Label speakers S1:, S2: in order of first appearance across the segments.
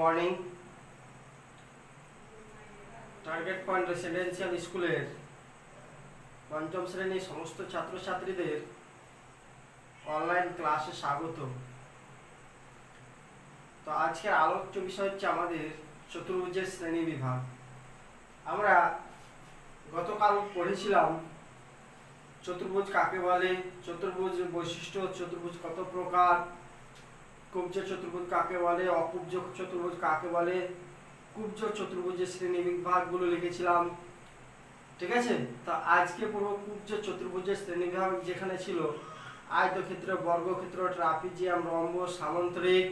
S1: Morning. Target point residential স্কুলের পঞ্চম শ্রেণীর সমস্ত ছাত্রছাত্রীদের অনলাইন ক্লাসে স্বাগত। তো আজকের আলোচ্য বিষয় হচ্ছে আমাদের চতুর্ভুজের শ্রেণী বিভাগ। আমরা গতকাল পড়েছিলাম চতুর্ভুজ কাকে বলে, চতুর্ভুজ বৈশিষ্ট্য, চতুর্ভুজ কত প্রকার, কুব্জ চতুর্ভুজ কাকে বলে, অকুব্জ চতুর্ভুজ কাকে বলে, কুব্জ চতুর্ভুজের শ্রেণী বিভাগগুলো লিখেছিলাম। ঠিক আছে, তো আজকে পড়ব কুব্জ চতুর্ভুজের শ্রেণী বিভাগ, যেখানে ছিল আয়তক্ষেত্র, বর্গক্ষেত্র, ট্রাপিজিয়াম, রম্ব, সামান্তরিক,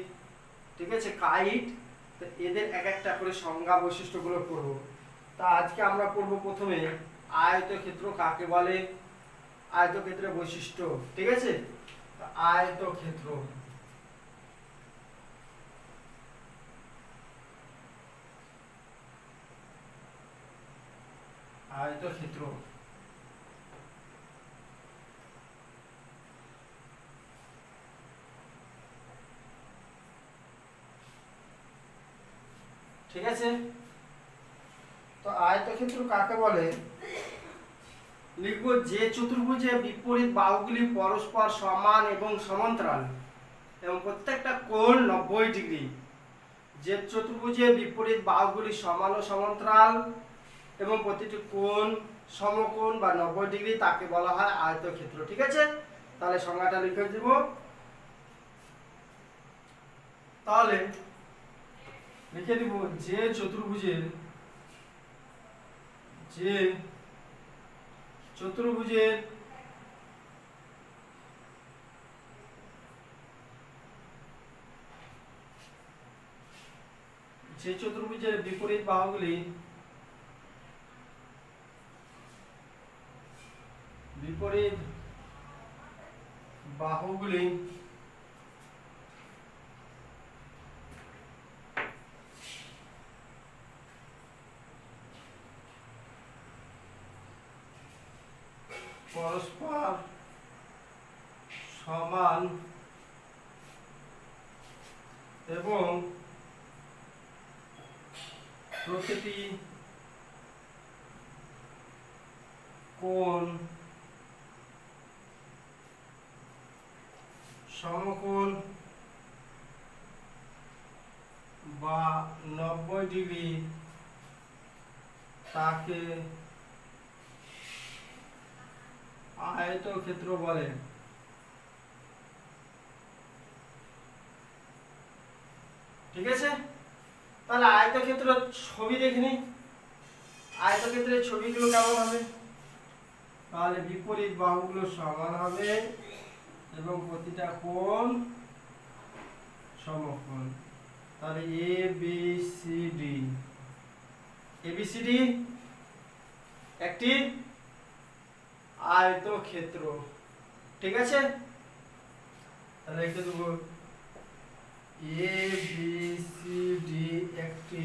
S1: ঠিক আছে, কাইট। তো এদের এক একটা করে সংজ্ঞা বৈশিষ্ট্যগুলো পড়ব। তা আজকে আমরা পড়ব প্রথমে আয়তক্ষেত্র কাকে বলে, আয়তক্ষেত্রের বৈশিষ্ট্য। ঠিক আছে, তো আয়তক্ষেত্র আয়তক্ষেত্র ঠিক আছে। তো আয়তক্ষেত্র কাকে বলে লিখব, যে চতুর্ভুজে বিপরীত বাহুগুলি পরস্পর সমান এবং সমান্তরাল এবং প্রত্যেকটা কোণ 90 ডিগ্রি। যে চতুর্ভুজে বিপরীত বাহুগুলি সমান ও সমান্তরাল এবং প্রতিটি কোণ সমকোণ বা 90 ডিগ্রি, তাকে বলা হয় আয়তক্ষেত্র। ঠিক আছে, তাহলে সংজ্ঞাটা লিখে দেব। তাহলে লিখে দিব, যে চতুর্ভুজের বিপরীত বাহুগুলি পরস্পর সমান এবং প্রতিটি কোণ সমকোণ বা 90 ডিগ্রি, তাকে আয়তক্ষেত্র বলে। ঠিক আছে, তাহলে আয়তক্ষেত্র ছবি দেখিনি। আয়তক্ষেত্রের ছবিগুলো কেমন হবে, তাহলে বিপরীত বাহুগুলো সমান হবে এবং প্রতিটা কোণ সমকোণ। তাহলে এবিসিডি একটি আয়তক্ষেত্র। ঠিক আছে, তাহলে লিখে দেব এবিসিডি একটি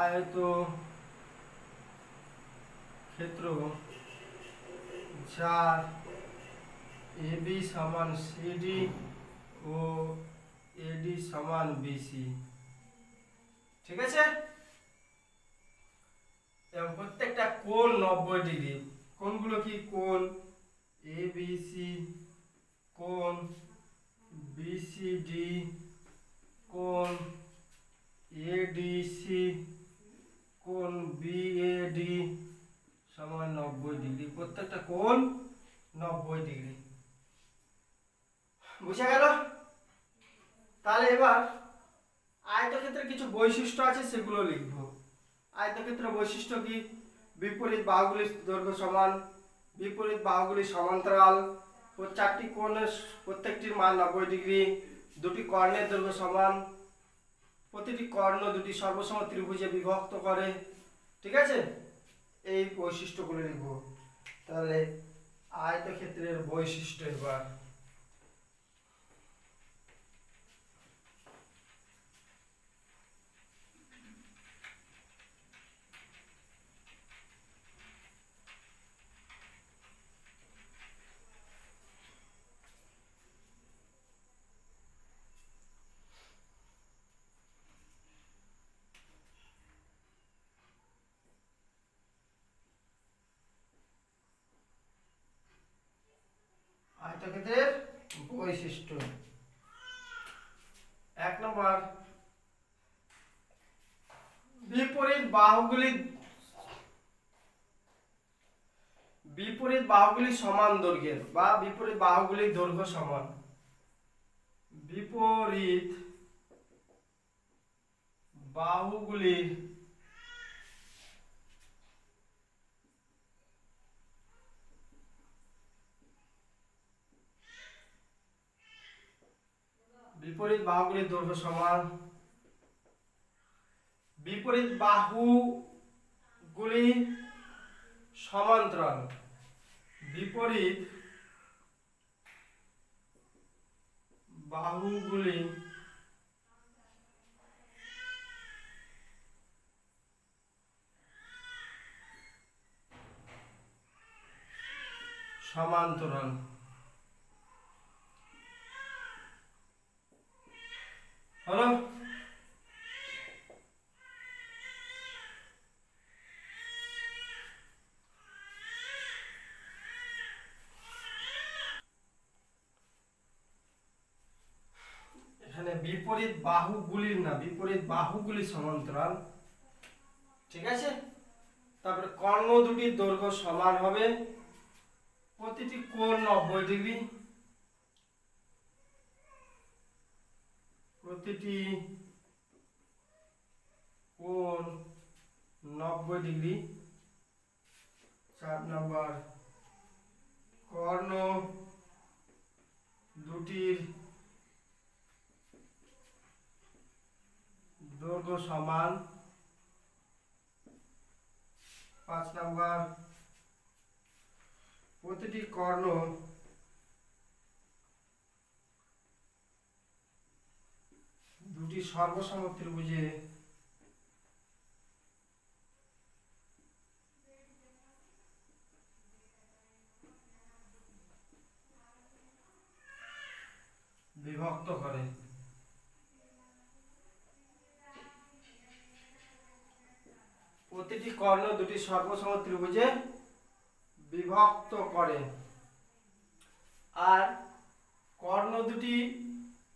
S1: আয়তক্ষেত্র যার এবি সমান সিডি ও এডি সমান বিসি। ঠিক আছে, এবং প্রত্যেকটা কোণ 90 ডিগ্রি। কোণগুলো কি, কোণ এবিসি, কোণ বিসিডি, কোণ এডিসি, কোণ বিএডি সমান 90 ডিগ্রি। প্রত্যেকটা কোণ 90 ডিগ্রি। বুঝা গেল? তাহলে এবার আয়তক্ষেত্রের কিছু বৈশিষ্ট্য আছে, সেগুলো লিখব। আয়তক্ষেত্রের বৈশিষ্ট্য কি, বিপরীত বাহুগুলির দৈর্ঘ্য সমান, বিপরীত বাহুগুলি সমান্তরাল, চারটি কোণের প্রত্যেকটির মান 90 ডিগ্রি, দুটি কর্ণের দৈর্ঘ্য সমান, প্রতিটি কর্ণ দুটি সর্বসম ত্রিভুজে বিভক্ত করে। ঠিক আছে, এই বৈশিষ্ট্যগুলো লিখব। তাহলে আয়তক্ষেত্রের বৈশিষ্ট্য এবার আয়তক্ষেত্রের বৈশিষ্ট্য। 1 নম্বর, বিপরীত বাহুগুলি সমান দৈর্ঘ্যের বা বিপরীত বাহুগুলির দৈর্ঘ্য সমান। বিপরীত বাহুগুলির দৈর্ঘ্য সমান। বিপরীত বাহুগুলি সমান্তরাল। বিপরীত বাহুগুলি সমান্তরাল। হলো? এখানে বিপরীত বাহুগুলির না, বিপরীত বাহুগুলি সমান্তরাল। ঠিক আছে? তারপরে কর্ণ দুটির দৈর্ঘ্য সমান হবে, প্রতিটি কোণ 90 ডিগ্রি। প্রতিটি কোণ 90 ডিগ্রি। 4 নম্বর, কর্ণ দুটির দৈর্ঘ্য সমান। 5 নম্বর, প্রতিটি কর্ণ দুটি সর্বসম ত্রিভুজে বিভক্ত করে। প্রতিটি কর্ণ দুটি সর্বসম ত্রিভুজে বিভক্ত করে। আর কর্ণ দুটি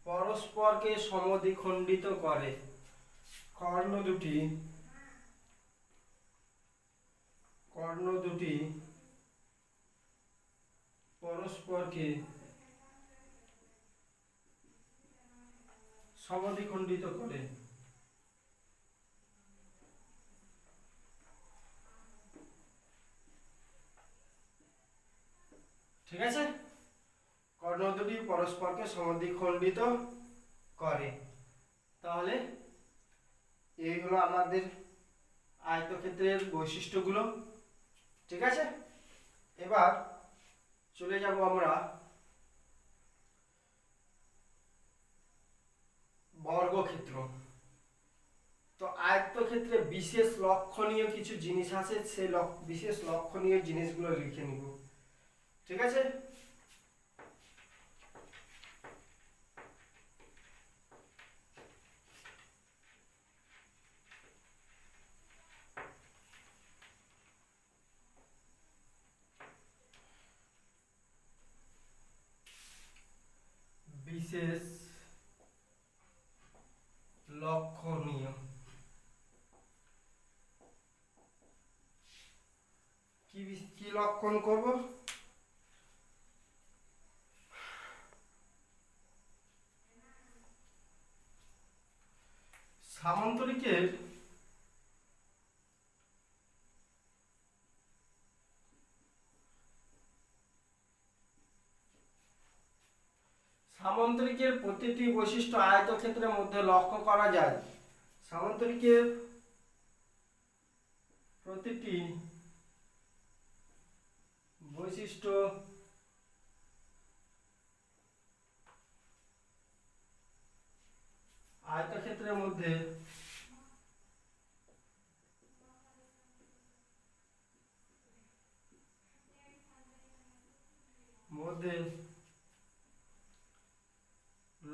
S1: পরস্পরকে সমদ্বিখণ্ডিত করে। কর্ণ দুটি পরস্পরকে সমদ্বিখণ্ডিত করে। ঠিক আছে? কর্ণ দুটি পরস্পরকে সমদ্বিখণ্ডিত করে। তাহলে এই হলো আমাদের আয়তক্ষেত্রের বৈশিষ্ট্যগুলো। ঠিক আছে? এবার চলে যাব আমরা বর্গক্ষেত্র। তো আয়তক্ষেত্রে বিশেষ লক্ষণীয় কিছু জিনিস আছে, সেই বিশেষ লক্ষণীয় জিনিসগুলো লিখে নিব। ঠিক আছে? বিশেষ লক্ষণীয়। কি লক্ষণ করব? সামান্তরিকের প্রতিটি বৈশিষ্ট্য আয়তক্ষেত্রের মধ্যে লক্ষ্য করা যায়। সামান্তরিকের প্রতিটি বৈশিষ্ট্য আয়তক্ষেত্রের মধ্যে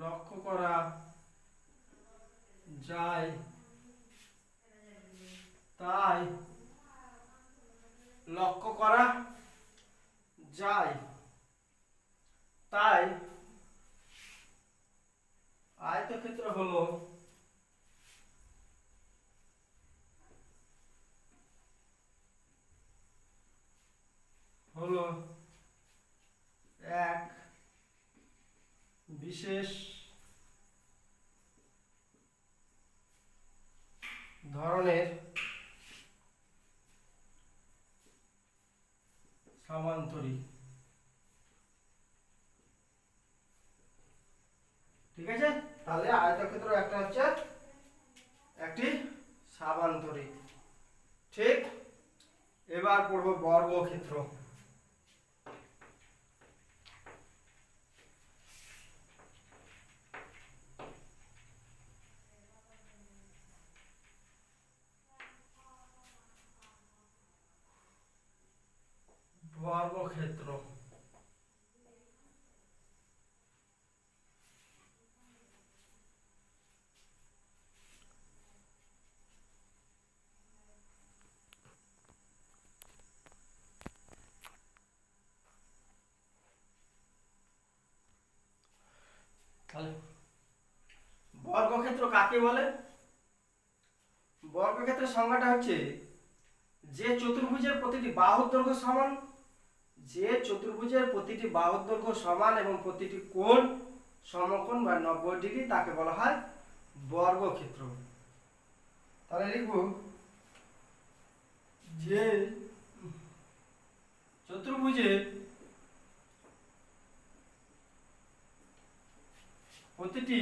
S1: লক্ষ্য করা যায়। তাই লক্ষ্য করা যায় তাই আয়তক্ষেত্র হলো এক বিশেষ ধরনের সামান্তরিক। ঠিক আছে, তাহলে আয়তক্ষেত্র একটা হচ্ছে একটি সামান্তরিক। ঠিক, এবার পড়ব বর্গক্ষেত্র। বর্গক্ষেত্র তাহলে বর্গক্ষেত্র কাকে বলে? বর্গক্ষেত্রের সংজ্ঞাটা হচ্ছে যে চতুর্ভুজের প্রতিটি বাহুর দৈর্ঘ্য সমান, যে চতুর্ভুজের প্রতিটি বাহুর দৈর্ঘ্য সমান এবং প্রতিটি কোণ সমকোণ বা 90 ডিগ্রি তাকে বলা হয় বর্গক্ষেত্র। তাহলে লিখব যে চতুর্ভুজের প্রতিটি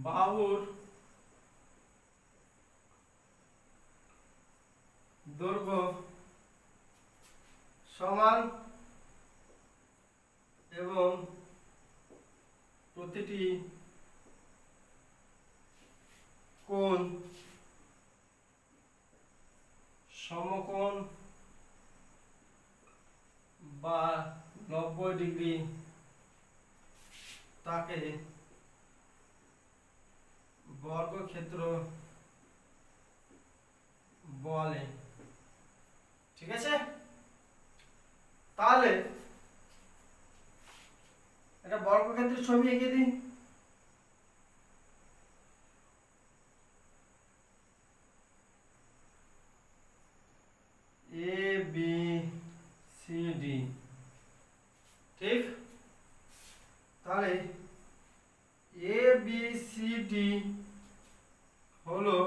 S1: বাহুর দৈর্ঘ্য সমান এবং প্রতিটি কোণ সমকোণ বা 90 ডিগ্রি তাকে বর্গক্ষেত্র বলে। ঠিক আছে, তাহলে এটা বর্গক্ষেত্রের ছবি এঁকে দিই। A B C D. ঠিক, তাহলে এ বি সি ডি হলো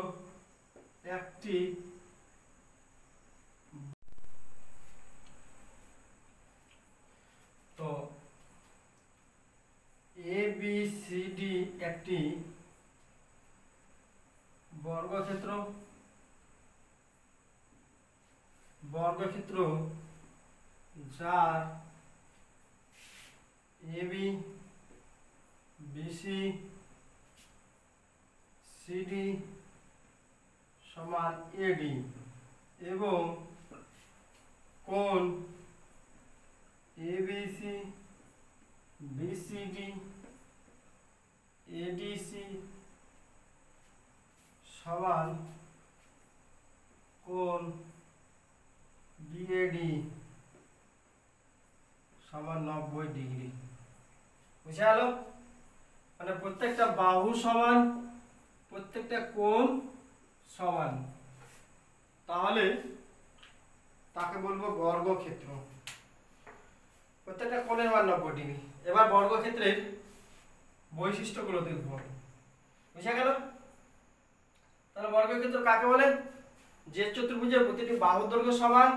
S1: একটি তো এ বি সি ডি একটি বর্গক্ষেত্র। বর্গক্ষেত্র যার এবি বিসি সিডি সমান এডি এবং কোণ এবিসি বিসিডি এডিসি সমান কোণ বিএডি সমান 90 ডিগ্রি। বুঝা গেল? মানে প্রত্যেকটা বাহু সমান, প্রত্যেকটা কোণ সমান, তাহলে তাকে বলবো বর্গক্ষেত্র। প্রত্যেকটা কোণের মান 90 ডিগ্রি। এবার বর্গক্ষেত্রের বৈশিষ্ট্যগুলো দেখব। বুঝা গেল? তাহলে বর্গক্ষেত্র কাকে বলে? যে চতুর্ভুজের প্রতিটি বাহুর দৈর্ঘ্য সমান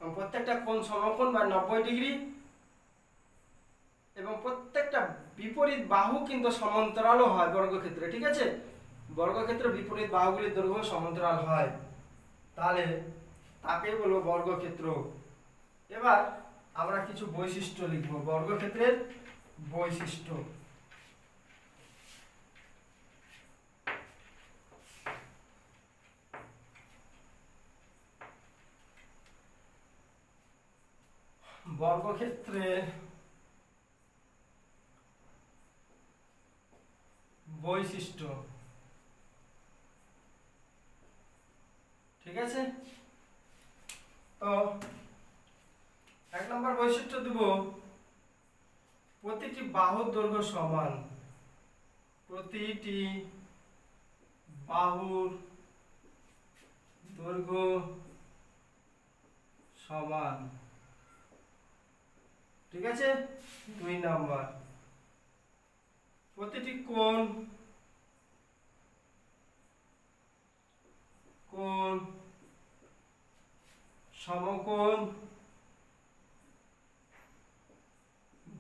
S1: এবং প্রত্যেকটা কোণ সমকোণ বা 90 ডিগ্রি এবং প্রত্যেকটা বিপরীত বাহু কিন্তু সমান্তরালও হয় বর্গক্ষেত্রে। ঠিক আছে, বর্গক্ষেত্রের বিপরীত বাহুগুলির দৈর্ঘ্য সমান্তরাল হয়, তাহলে তাকে বলবো বর্গক্ষেত্র। এবার আমরা কিছু বৈশিষ্ট্য লিখব, বর্গক্ষেত্রের বৈশিষ্ট্য। বর্গক্ষেত্রের বৈশিষ্ট্য। ঠিক আছে, তো বৈশিষ্ট্য দেব, প্রতিটি বাহুর দৈর্ঘ্য সমান, প্রতিটি বাহুর দৈর্ঘ্য সমান। ঠিক আছে। 2 নাম্বার, প্রতিটি কোণ সমকোণ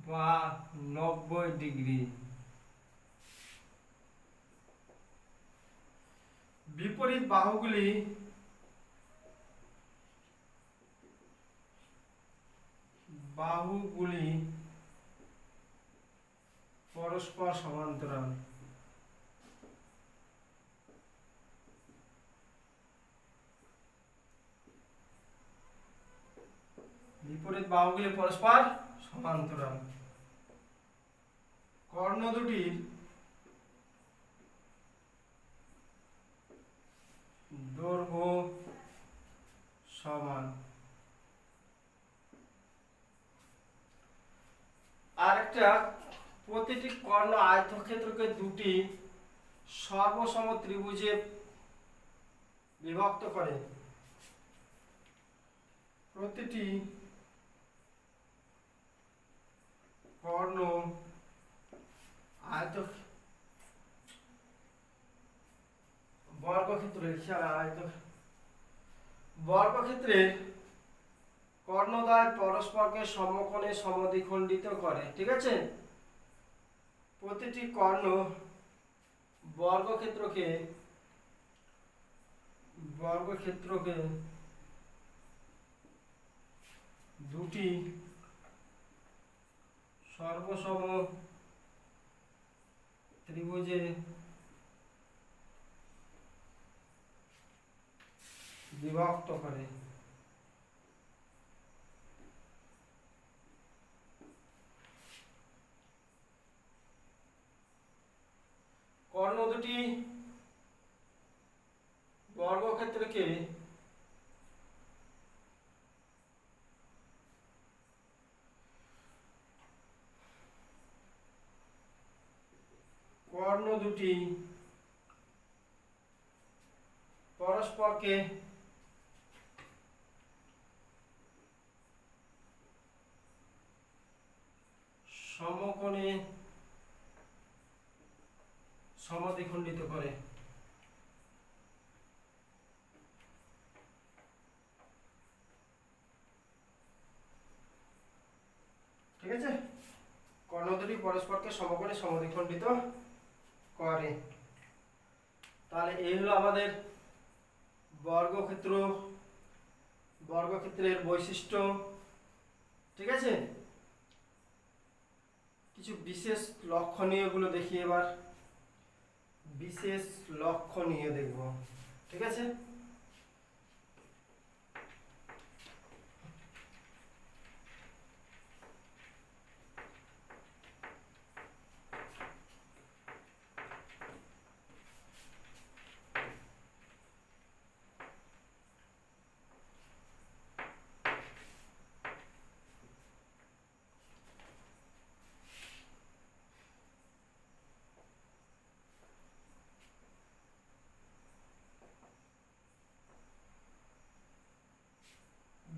S1: বা 90 ডিগ্রি। বিপরীত বাহুগুলি পরস্পর সমান্তরাল। বিপরীত বাহুগুলি পরস্পর সমান্তরাল। কর্ণ দুটির দৈর্ঘ্য সমান। আরেকটা, প্রতিটি কর্ণ আয়তক্ষেত্রকে দুটি সর্বসম ত্রিভুজে বিভক্ত করে। প্রতিটি কর্ণ বর্গক্ষেত্রের কর্ণদ্বয় পরস্পরকে সমকোণে সমদ্বিখণ্ডিত করে। ঠিক আছে। প্রতিটি কর্ণ বর্গক্ষেত্রকে দুটি সর্বসম ত্রিভুজে বিভক্ত করে। কর্ণ দুটি বর্গক্ষেত্রকে পরস্পরকে সমকোণে সমদ্বিখণ্ডিত করে। ঠিক আছে। কর্ণ দুটি পরস্পরকে সমকোণে সমদ্বিখণ্ডিত করে। তাহলে এই হলো আমাদের বর্গক্ষেত্রের বৈশিষ্ট্য। ঠিক আছে। কিছু বিশেষ লক্ষণীয় গুলো দেখি এবার। বিশেষ লক্ষণীয় দেখব। ঠিক আছে।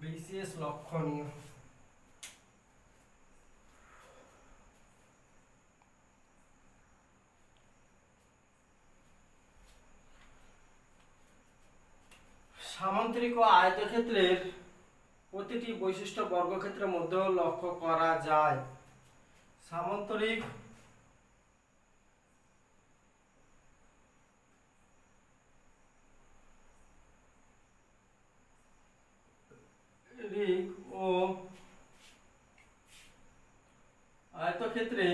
S1: বিশেষ লক্ষণীয়। সামান্তরিক ও আয়তক্ষেত্রের প্রতিটি বৈশিষ্ট্য বর্গক্ষেত্রের মধ্যেও লক্ষ্য করা যায়। সামান্তরিক ও আয়তক্ষেত্রে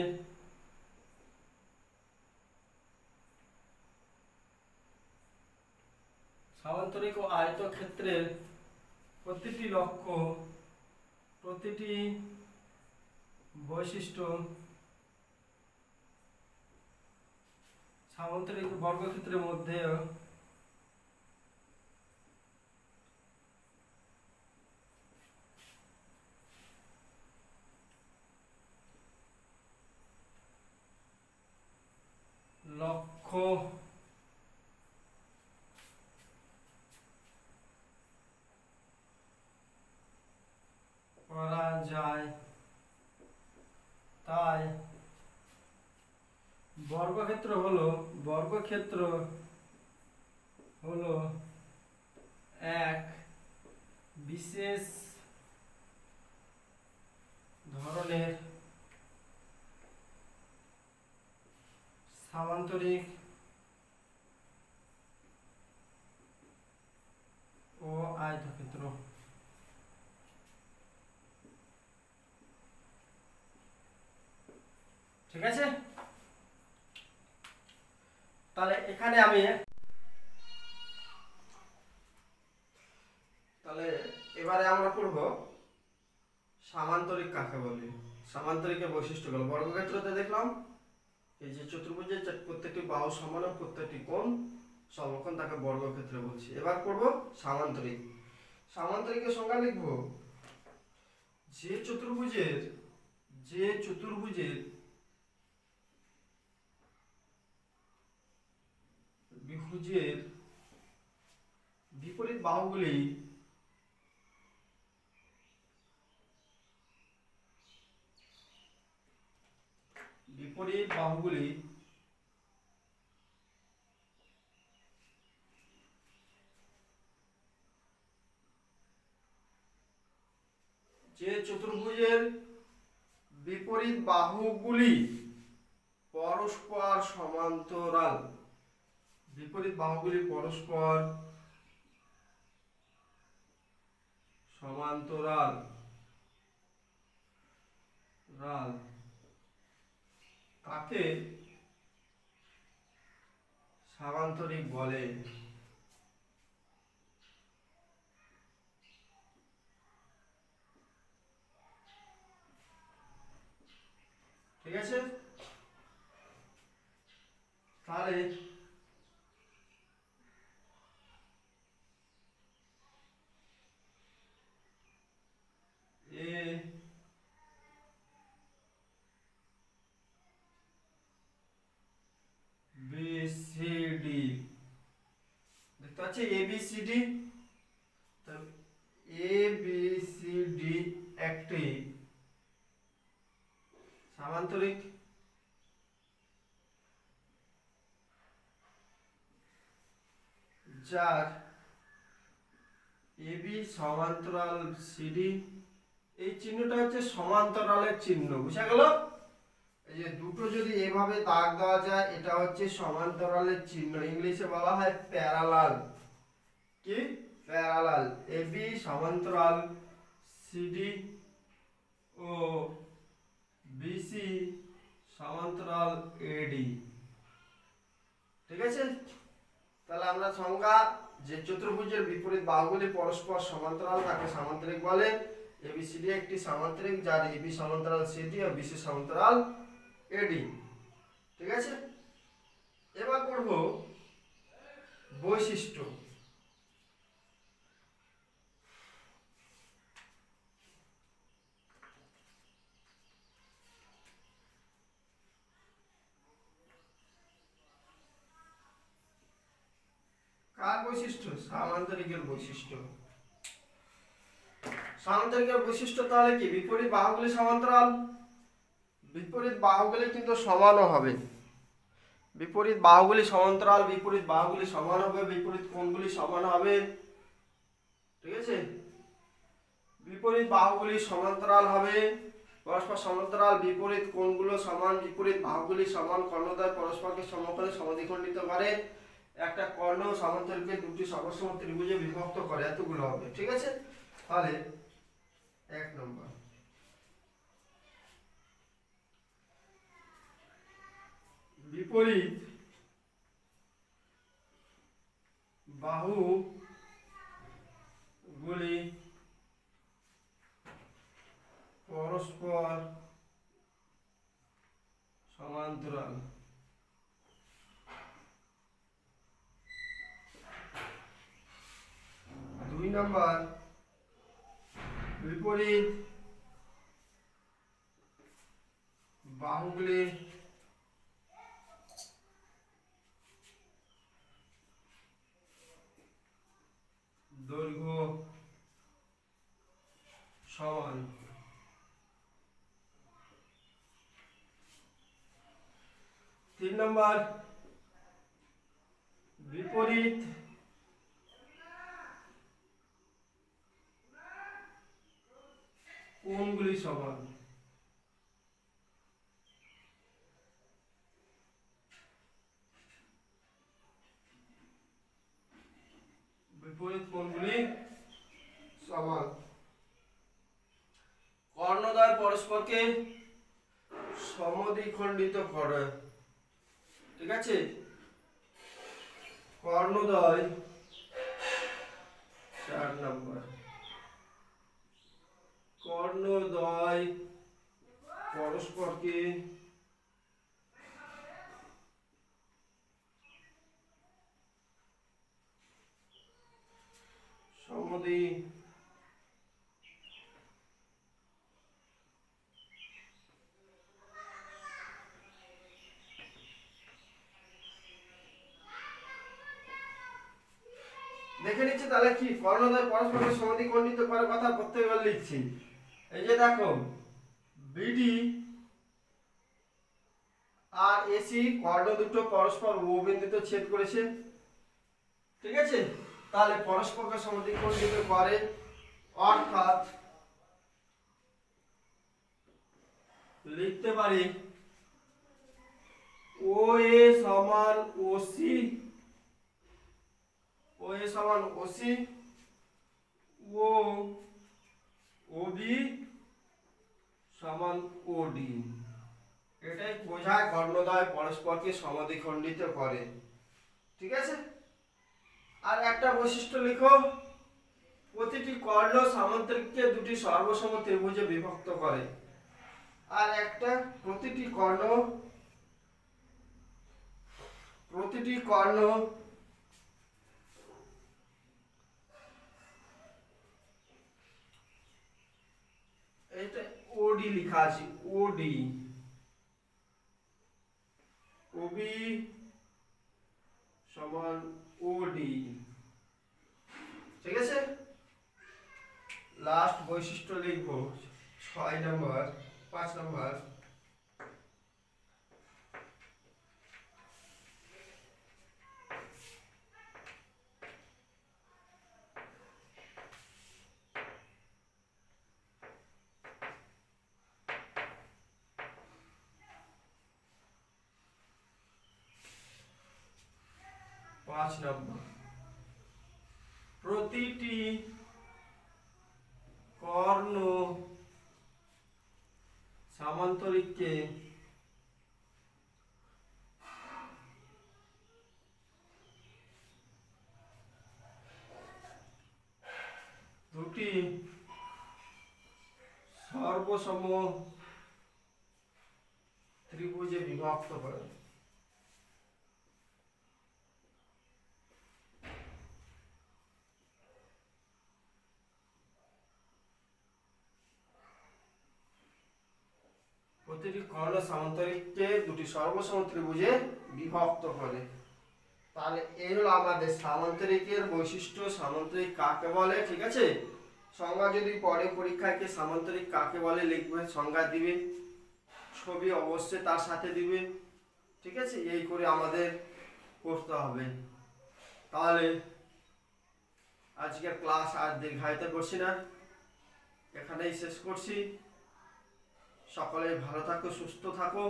S1: সামান্তরিক ও আয়তক্ষেত্রের প্রতিটি বৈশিষ্ট্য সামান্তরিক বর্গক্ষেত্রের মধ্যে বর্গক্ষেত্র হলো এক বিশেষ ধরনের সামান্তরিক ও আয়তক্ষেত্র। ঠিক আছে, তাহলে এখানে এবারে আমরা পড়ব সামান্তরিক কাকে বলে, সামান্তরিকের বৈশিষ্ট্যগুলো। বর্গক্ষেত্রতে দেখলাম এই যে চতুর্ভুজের প্রত্যেকটি বাহু সমান ও প্রত্যেকটি কোণ সমকোণ, তাকে বর্গক্ষেত্র বলছি। এবার পড়ব সামান্তরিক। সামান্তরিকের সংজ্ঞা লিখব, যে চতুর্ভুজের বিপরীত বাহুগুলি যে চতুর্ভুজের বিপরীত বাহুগুলি পরস্পর সমান্তরাল, বিপরীত বাহুগুলি পরস্পর সমান্তরাল তাকে সামান্তরিক বলে। ঠিক আছে, তাহলে এ বি সি ডি দেখতে পাচ্ছি, A B C D, A B C D একটি সামান্তরিক যার এবি সমান্তরাল সিডি, এই চিহ্নটা হচ্ছে সমান্তরালের চিহ্ন, বুঝা গেল? এই যে দুটো যদি এভাবে দাগ দেওয়া যায়, এটা হচ্ছে সমান্তরালের চিহ্ন, ইংলিশে বলা হয় প্যারালাল। কি? প্যারালাল। এবি সমান্তরাল সিডি ও বিসি সমান্তরাল এডি। ঠিক আছে, তাহলে আমরা সংজ্ঞা, যে চতুর্ভুজের বিপরীত বাহুগুলি পরস্পর সমান্তরাল তাকে সামান্তরিক বলে। এবিসিডি একটি সামান্তরিক যার এবি সমান্তরাল সিডি ও বিসি সমান্তরাল এডি। ঠিক আছে, এবার পড়ব বৈশিষ্ট্য। কার বৈশিষ্ট্য? সামান্তরিকের বৈশিষ্ট্য। সামান্তরিকের বৈশিষ্ট্য তাহলে কি? বিপরীত বাহুগুলি সমান্তরাল, বিপরীত বাহুগুলি কিন্তু সমানও হবে, বিপরীত বাহুগুলি সমান্তরাল, বিপরীত বাহুগুলি সমান হবে, বিপরীত কোণগুলি সমান হবে। ঠিক আছে, বিপরীত বাহুগুলি সমান্তরাল হবে, পরস্পর সমান্তরাল, বিপরীত কোণগুলো সমান, বিপরীত বাহুগুলি সমান, কর্ণদ্বয় পরস্পরকে সমকোণে সমদ্বিখণ্ডিত করে, একটা কর্ণ সামান্তরিককে দুটি সমসম ত্রিভুজে বিভক্ত করে, এতগুলো হবে। ঠিক আছে, তাহলে 1 নম্বর বিপরীত বাহুগুলি পরস্পর সমান্তরাল। 2 নম্বর বিপরীত বাহুগুলি দৈর্ঘ্য সমান। 3 নম্বর, বিপরীত কোণগুলি সমান। বিপরীত কোণগুলি সমান। কর্ণদ্বয় পরস্পরকে সমদ্বিখণ্ডিত করে। ঠিক আছে, কর্ণদ্বয় 4 নম্বর, কর্ণদ্বয় পরস্পরকে সমদ্বিখণ্ডিত দেখে নিচ্ছি তাহলে কি কর্ণদ্বয় পরস্পরকে সমদ্বিখণ্ডিত করার কথা প্রত্যেকবার লিখছি। এই যে দেখো বিডি আর এসি কর্ণ দুটো পরস্পর ও বিন্দুতে ছেদ করেছে। ঠিক আছে, তাহলে পরস্পরকে সমদ্বিখণ্ডিত করে, অর্থাৎ লিখতে পারি ও এ সমান ওসি, ও এ সমান ওসি, ও ওবি সমান ওডি। এটাই বোঝায় কর্ণদ্বয় পরস্পরকে সমদ্বিখণ্ডিত করে। ঠিক আছে, আর একটা বৈশিষ্ট্য লিখো, প্রতিটি কর্ণ সামান্তরিককে দুটি সর্বসম ত্রিভুজে বিভক্ত করে। আর একটা প্রতিটি কর্ণ এটা ওডি লেখা আছে, ওডি, ওবি সমান ওডি। ঠিক আছে, লাস্ট বৈশিষ্ট্য লিখবো 6 নম্বর, 5 নম্বর, প্রতিটি কর্ণ সামান্তরিককে দুটি সর্বসম ত্রিভুজে বিভক্ত করে। প্রতিটি কর্ণ সামান্তরিককে দুটি সর্বসম ত্রিভুজে বিভক্ত করে। তাহলে এই হলো আমাদের সামান্তরিকের বৈশিষ্ট্য, সামান্তরিক কাকে বলে। ঠিক আছে, সংজ্ঞা যদি পরে পরীক্ষায় কে সামান্তরিক কাকে বলে লিখবে, সংজ্ঞা দিবে, ছবি অবশ্যই তার সাথে দিবে। ঠিক আছে, এই করে আমাদের করতে হবে। তাহলে আজকের ক্লাস আর দীর্ঘায়িত করছি না, এখানেই শেষ করছি। সকলে ভালো থাকো, সুস্থ থাকো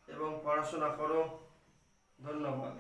S1: এবং পড়াশোনা করো। ধন্যবাদ।